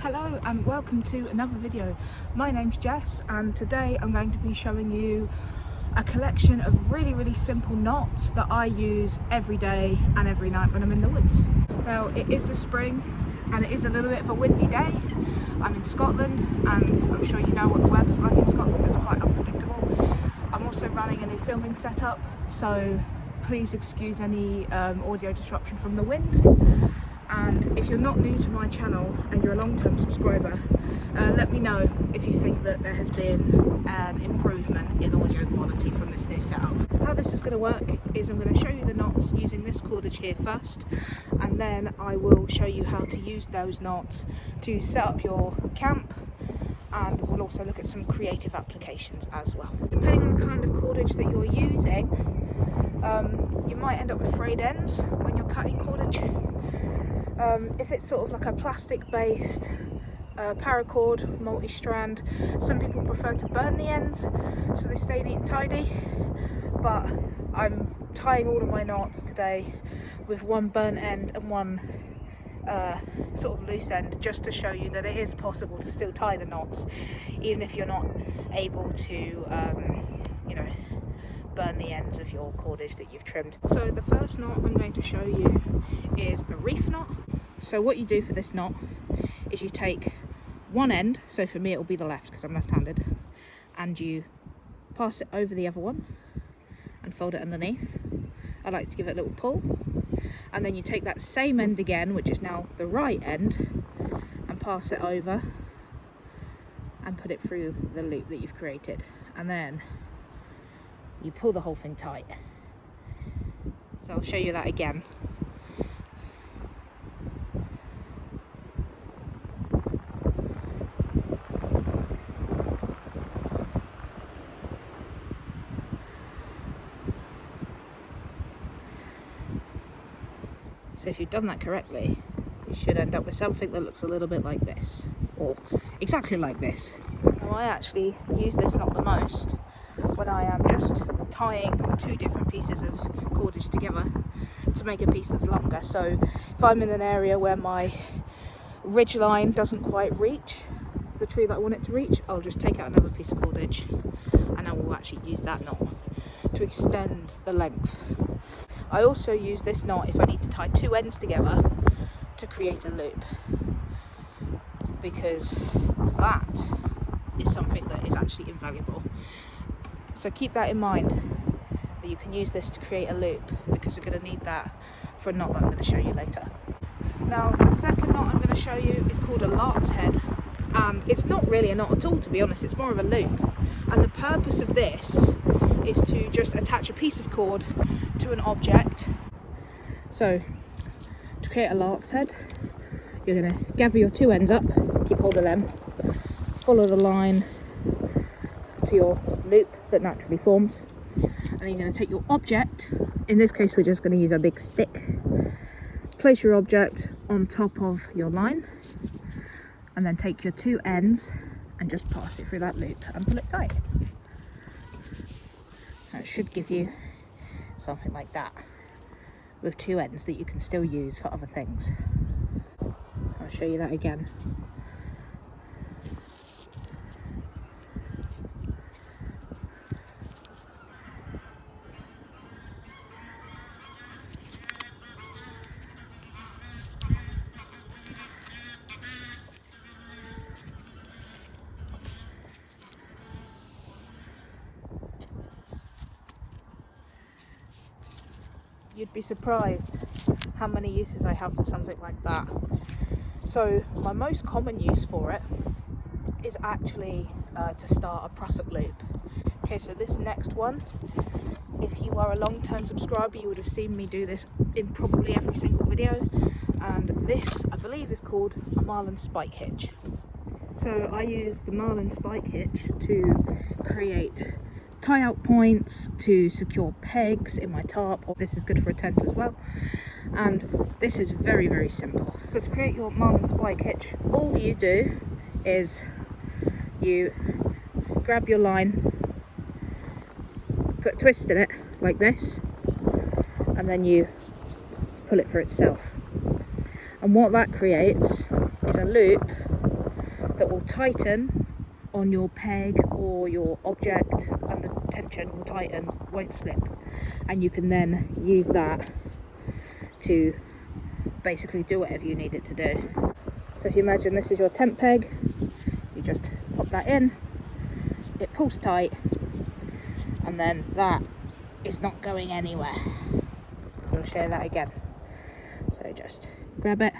Hello and welcome to another video. My name's Jess and today I'm going to be showing you a collection of really simple knots that I use every day and every night when I'm in the woods. Now it is the spring and it is a little bit of a windy day. I'm in Scotland and I'm sure you know what the weather's like in Scotland. It's quite unpredictable. I'm also running a new filming setup, so please excuse any audio disruption from the wind. And if you're not new to my channel and you're a long-term subscriber, let me know if you think that there has been an improvement in audio quality from this new setup. How this is going to work is I'm going to show you the knots using this cordage here first, and then I will show you how to use those knots to set up your camp, and we'll also look at some creative applications as well. Depending on the kind of cordage that you're using, you might end up with frayed ends when you're cutting cordage. If it's sort of like a plastic based paracord, multi-strand, some people prefer to burn the ends so they stay neat and tidy, but I'm tying all of my knots today with one burnt end and one sort of loose end, just to show you that it is possible to still tie the knots even if you're not able to burn the ends of your cordage that you've trimmed. So the first knot I'm going to show you is a reef knot. So what you do for this knot is you take one end, so for me it will be the left because I'm left-handed, and you pass it over the other one and fold it underneath. I like to give it a little pull, and then you take that same end again, which is now the right end, and pass it over and put it through the loop that you've created, and then you pull the whole thing tight. So I'll show you that again. So if you've done that correctly, you should end up with something that looks a little bit like this, or exactly like this. Now I actually use this knot the most when I am just tying two different pieces of cordage together to make a piece that's longer. So if I'm in an area where my ridge line doesn't quite reach the tree that I want it to reach, I'll just take out another piece of cordage and I will actually use that knot to extend the length. I also use this knot if I need to tie two ends together to create a loop, because that is something that is actually invaluable. So keep that in mind, that you can use this to create a loop, because we're going to need that for a knot that I'm going to show you later. Now the second knot I'm going to show you is called a lark's head, and it's not really a knot at all, to be honest. It's more of a loop, and the purpose of this is to just attach a piece of cord to an object. So to create a lark's head, you're going to gather your two ends up, keep hold of them, follow the line to your loop that naturally forms, and then you're going to take your object. In this case we're just going to use a big stick. Place your object on top of your line, and then take your two ends and just pass it through that loop and pull it tight. That should give you something like that, with two ends that you can still use for other things. I'll show you that again. You'd be surprised how many uses I have for something like that. So my most common use for it is actually to start a Prusik loop. Okay, so this next one, if you are a long-term subscriber, you would have seen me do this in probably every single video, and this I believe is called a Marlin spike hitch. So I use the Marlin spike hitch to create tie-out points, to secure pegs in my tarp. This is good for a tent as well, and this is very simple. So to create your Marlin spike hitch, all you do is you grab your line, put a twist in it like this, and then you pull it for itself. And what that creates is a loop that will tighten on your peg or your object under tension, will tighten, won't slip, and you can then use that to basically do whatever you need it to do. So if you imagine this is your tent peg, you just pop that in, it pulls tight, and then that is not going anywhere. We'll show that again. So just grab it,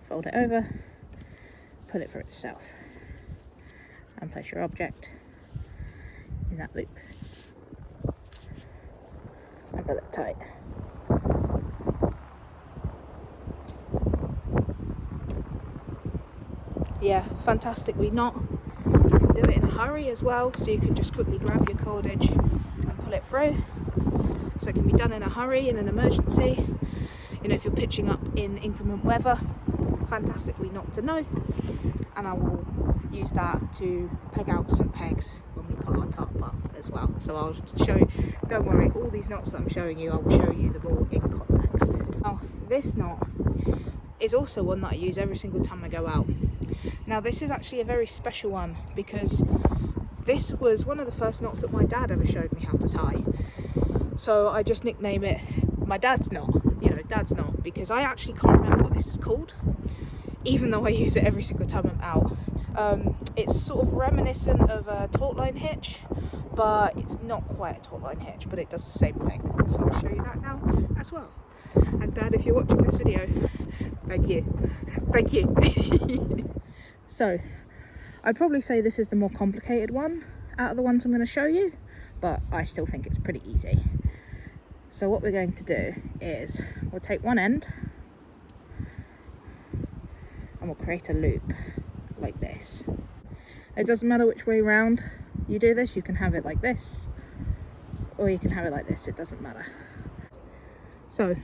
fold it over, pull it for itself, and place your object in that loop and pull it tight. Yeah, fantastically knot. You can do it in a hurry as well, so you can just quickly grab your cordage and pull it through. So it can be done in a hurry, in an emergency. You know, if you're pitching up in inclement weather, fantastically knot to know. And I will use that to peg out some pegs when we put our tarp up as well. So I'll show you, don't worry, all these knots that I'm showing you, I will show you them all in context. Now, this knot is also one that I use every single time I go out. Now, this is actually a very special one because this was one of the first knots that my dad ever showed me how to tie. So I just nickname it my dad's knot, you know, dad's knot, because I actually can't remember what this is called, even though I use it every single time I'm out. It's sort of reminiscent of a taut line hitch, but it's not quite a taut line hitch, but it does the same thing. So I'll show you that now as well. And Dad, if you're watching this video, thank you. Thank you. So, I'd probably say this is the more complicated one out of the ones I'm going to show you, but I still think it's pretty easy. So what we're going to do is, we'll take one end, and we'll create a loop like this. It doesn't matter which way round you do this, you can have it like this, or you can have it like this, it doesn't matter. So,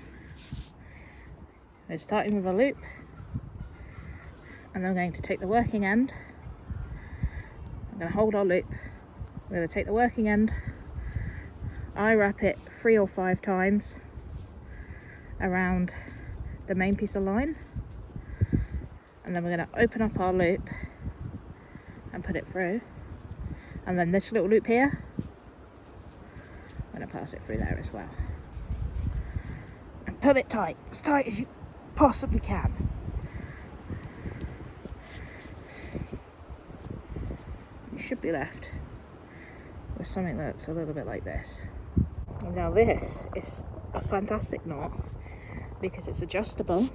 we're starting with a loop, and then we're going to take the working end, I'm going to hold our loop, we're going to take the working end, I wrap it 3 or 5 times around the main piece of line, and then we're going to open up our loop and put it through, and then this little loop here, I'm going to pass it through there as well, and pull it tight, as tight as you possibly can. You should be left with something that looks a little bit like this. And now this is a fantastic knot because it's adjustable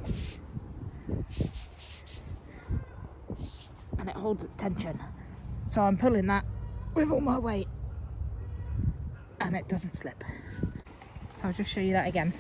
and it holds its tension. So I'm pulling that with all my weight and it doesn't slip. So I'll just show you that again.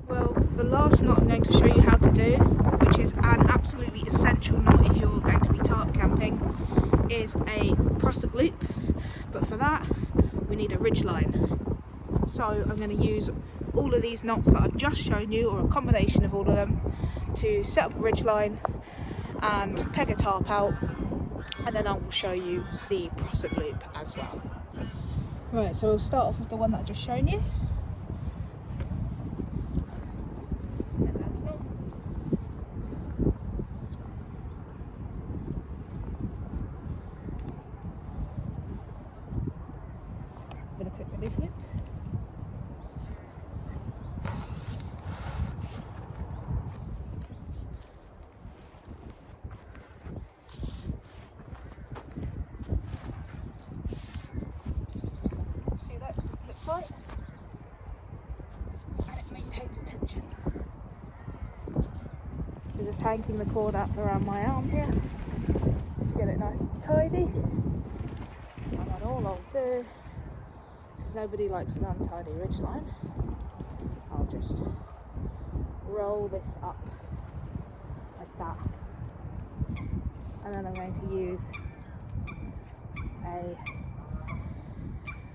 Well, the last knot I'm going to show you how to do, which is an absolutely essential knot if you're going to be tarp camping, is a Prusik loop. But for that, we need a ridge line. So I'm going to use all of these knots that I've just shown you, or a combination of all of them, to set up a ridge line and peg a tarp out, and then I will show you the Prusik loop as well. Right, so we'll start off with the one that I've just shown you. With a quick release loop. See that? Look tight. just hanging the cord up around my arm here to get it nice and tidy. And then all I'll do, because nobody likes an untidy ridgeline, I'll just roll this up like that. And then I'm going to use a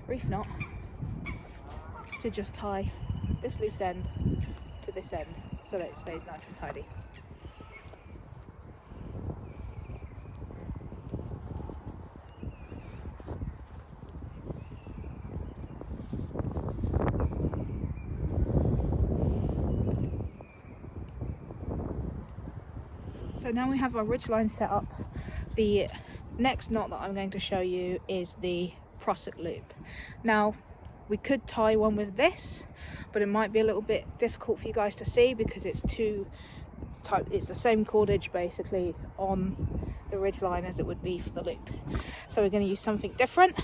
reef knot to just tie this loose end to this end so that it stays nice and tidy. So now we have our ridgeline set up. The next knot that I'm going to show you is the Prusik loop. Now we could tie one with this, but it might be a little bit difficult for you guys to see because it's it's the same cordage basically on the ridgeline as it would be for the loop. So we're going to use something different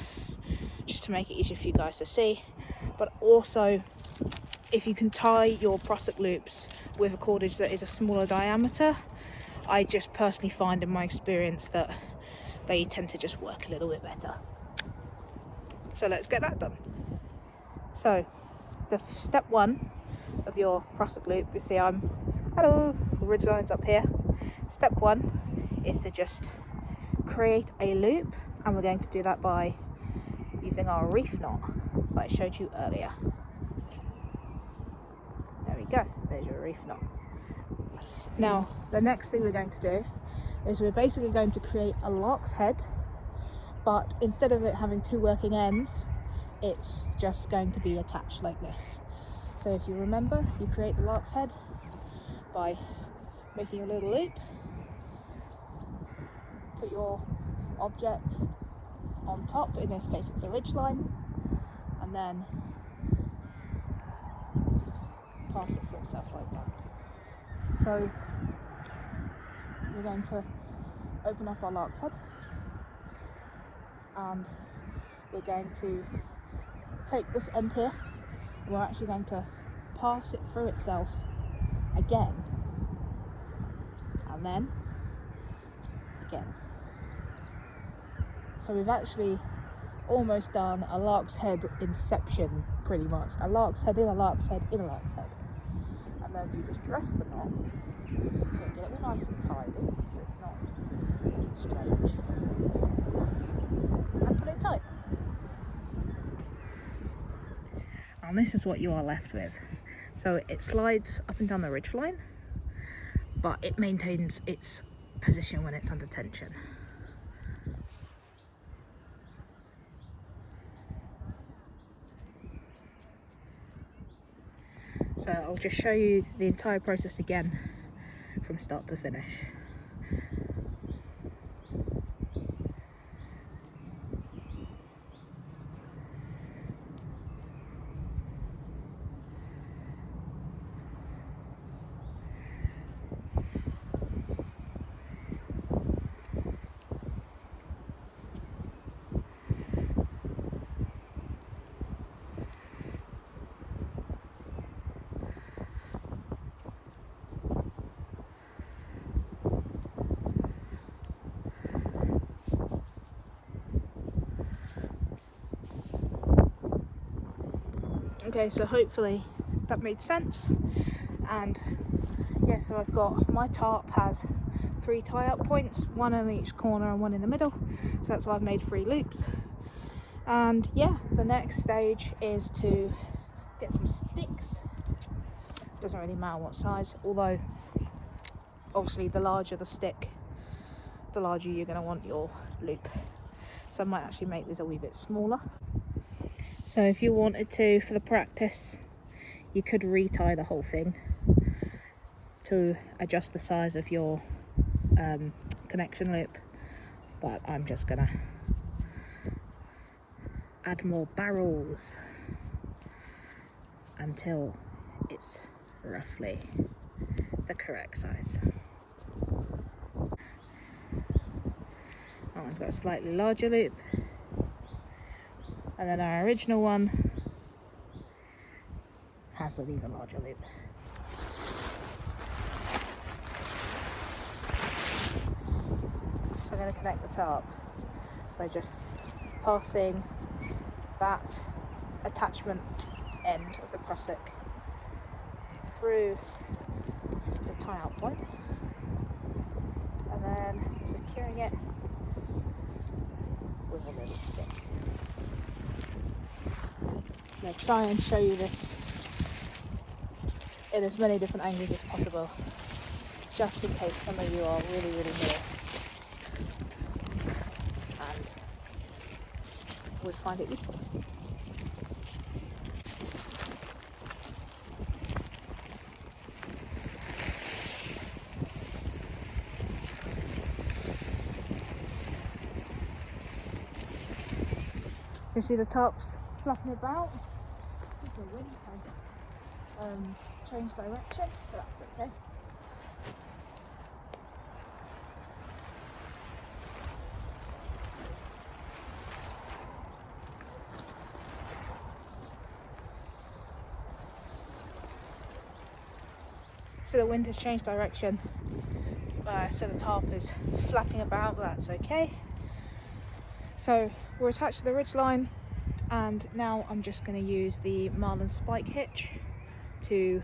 just to make it easier for you guys to see. But also, if you can tie your Prusik loops with a cordage that is a smaller diameter, I just personally find in my experience that they tend to just work a little bit better. So let's get that done. So the step one of your Prusik loop, you see hello, the ridgeline's up here. Step one is to just create a loop, and we're going to do that by using our reef knot that I showed you earlier. There we go, there's your reef knot. Now the next thing we're going to do is we're basically going to create a lark's head, but instead of it having two working ends, it's just going to be attached like this. So if you remember, you create the lark's head by making a little loop, put your object on top, in this case it's a ridgeline, and then pass it for itself like that. So we're going to open up our lark's head, and we're going to take this end here, and we're actually going to pass it through itself again, and then again. So we've actually almost done a lark's head inception, pretty much. A lark's head in a lark's head in a lark's head. And then you just dress the knot so you get it all nice and tidy, so it's not looking strange, and put it tight. And this is what you are left with. So it slides up and down the ridgeline, but it maintains its position when it's under tension. So I'll just show you the entire process again from start to finish. Okay, so hopefully that made sense. And yeah, so I've got, my tarp has 3 tie-up points, one in each corner and one in the middle, so that's why I've made 3 loops. And yeah, the next stage is to get some sticks. Doesn't really matter what size, although obviously the larger the stick, the larger you're going to want your loop. So I might actually make these a wee bit smaller. So if you wanted to, for the practice, you could retie the whole thing to adjust the size of your connection loop, but I'm just gonna add more barrels until it's roughly the correct size. That one's got a slightly larger loop, and then our original one has an even larger loop. going to connect the tarp by just passing that attachment end of the Prusik through the tie-out point and then securing it with a little stick. I'm going to try and show you this in as many different angles as possible, just in case some of you are really new and would find it useful. You can see the tarps flapping about. The wind has changed direction, but that's okay. So the wind has changed direction, so the tarp is flapping about, but that's okay. So we're attached to the ridge line, and now I'm just going to use the Marlin spike hitch to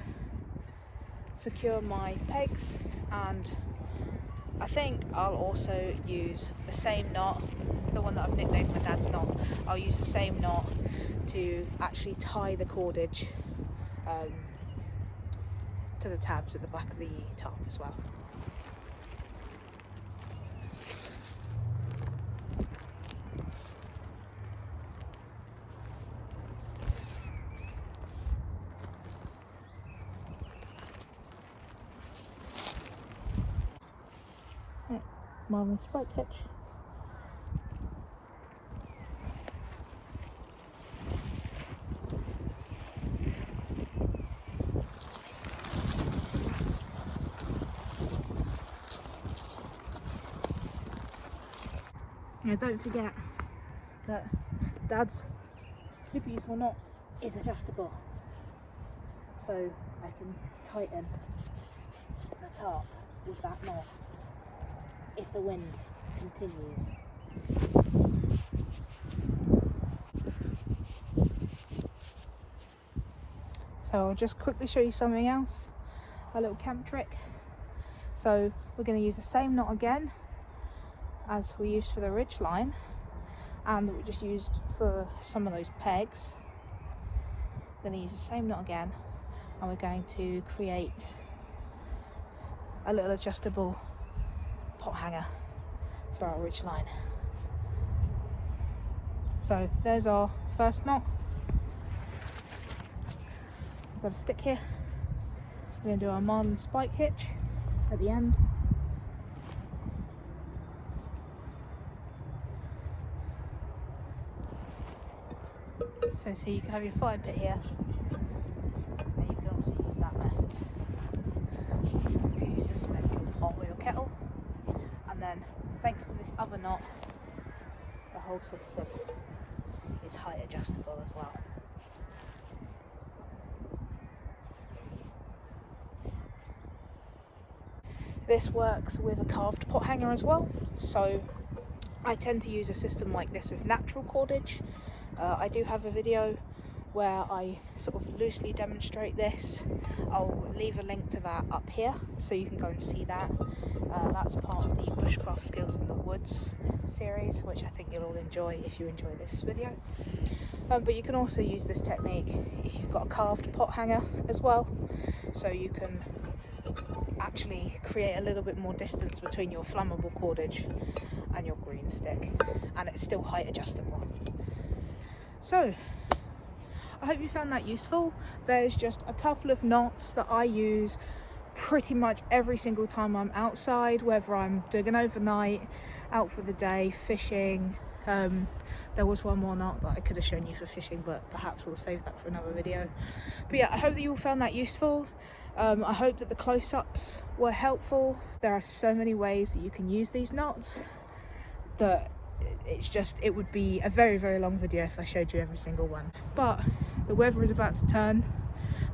secure my pegs, and I think I'll also use the same knot, the one that I've nicknamed my dad's knot. I'll use the same knot to actually tie the cordage to the tabs at the back of the tarp as well. Marlin spike hitch. Now don't forget that Dad's super useful knot is adjustable, so I can tighten the tarp with that knot if the wind continues. So I'll just quickly show you something else, a little camp trick. So we're going to use the same knot again as we used for the ridge line and that we just used for some of those pegs. We're going to use the same knot again, and we're going to create a little adjustable pot hanger for our ridge line. So there's our first knot. We've got a stick here. We're going to do our Marlin spike hitch at the end. So you can have your fire pit here, and you can also use that method to suspend your pot or your kettle, and then thanks to this other knot, the whole system is height adjustable as well. This works with a carved pot hanger as well, so I tend to use a system like this with natural cordage. I do have a video where I sort of loosely demonstrate this. I'll leave a link to that up here so you can go and see that. That's part of the Bushcraft Skills in the Woods series, which I think you'll all enjoy if you enjoy this video. But you can also use this technique if you've got a carved pot hanger as well, so you can actually create a little bit more distance between your flammable cordage and your green stick, and it's still height adjustable. So I hope you found that useful. There's just a couple of knots that I use pretty much every single time I'm outside, whether I'm doing an overnight, out for the day, fishing. There was one more knot that I could have shown you for fishing, but perhaps we'll save that for another video. But yeah, I hope that you all found that useful. I hope that the close-ups were helpful. There are so many ways that you can use these knots that it would be a very long video if I showed you every single one. But the weather is about to turn,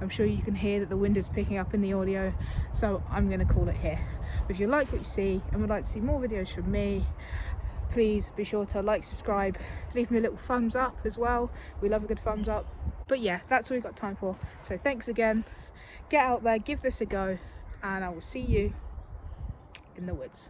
I'm sure you can hear that the wind is picking up in the audio, so I'm going to call it here. If you like what you see and would like to see more videos from me, please be sure to like, subscribe, leave me a little thumbs up as well. We love a good thumbs up. But yeah, that's all we've got time for. So thanks again. Get out there, give this a go, and I will see you in the woods.